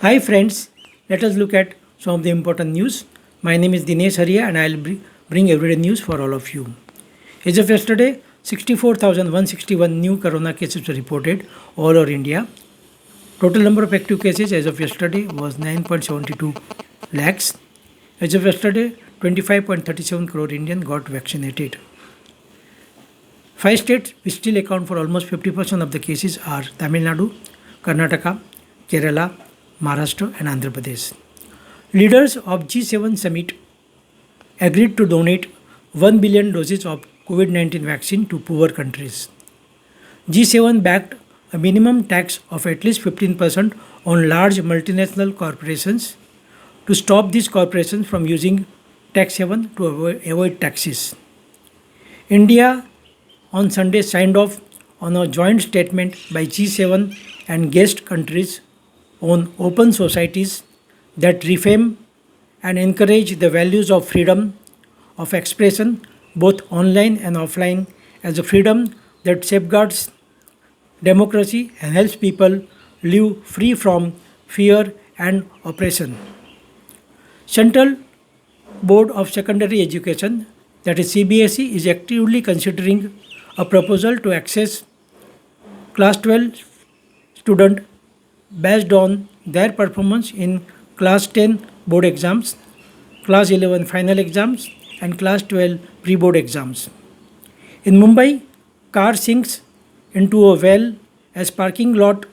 Hi friends, let us look at some of the important news. My name is Dinesh Haria and I will bring everyday news for all of you. As of yesterday, 64,161 new corona cases were reported all over India. Total number of active cases as of yesterday was 9.72 lakhs. As of yesterday, 25.37 crore Indians got vaccinated. 5 states which still account for almost 50% of the cases are Tamil Nadu, Karnataka, Kerala, Maharashtra and Andhra Pradesh. Leaders of G7 summit agreed to donate 1 billion doses of COVID-19 vaccine to poor countries. G7 backed a minimum tax of at least 15% on large multinational corporations to stop these corporations from using tax haven to avoid taxes. India on Sunday signed off on a joint statement by G7 and guest countries on open societies that reframe and encourage the values of freedom of expression, both online and offline, as a freedom that safeguards democracy and helps people live free from fear and oppression. Central Board of Secondary Education, that is CBSE, is actively considering a proposal to access class 12 student based on their performance in class 10 board exams, class 11 final exams and class 12 pre-board exams. In Mumbai, car sinks into a well as parking lot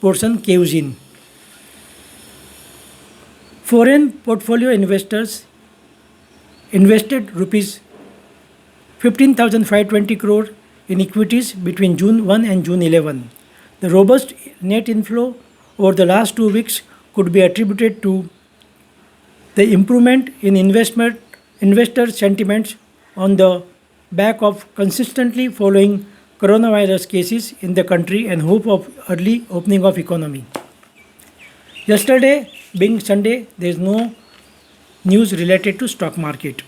portion caves in. Foreign portfolio investors invested rupees 15,520 crore in equities between June 1 and June 11. The robust net inflow over the last 2 weeks could be attributed to the improvement in investor sentiments on the back of consistently following coronavirus cases in the country and hope of early opening of economy. Yesterday being Sunday, there is no news related to stock market.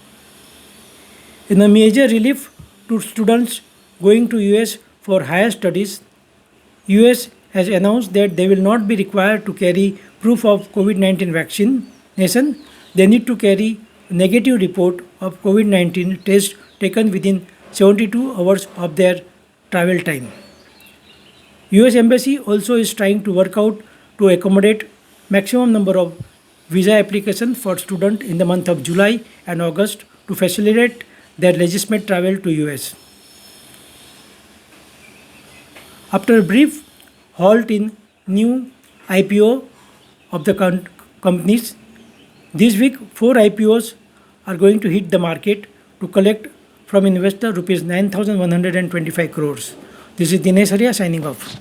In a major relief to students going to US for higher studies, US has announced that they will not be required to carry proof of COVID-19 vaccination. They need to carry a negative report of COVID-19 test taken within 72 hours of their travel time. US Embassy also is trying to work out to accommodate maximum number of visa applications for students in the month of July and August to facilitate their legitimate travel to US. After a brief halt in new IPO of the companies, this week 4 IPOs are going to hit the market to collect from investor rupees 9,125 crores. This is Dinesh Haria signing off.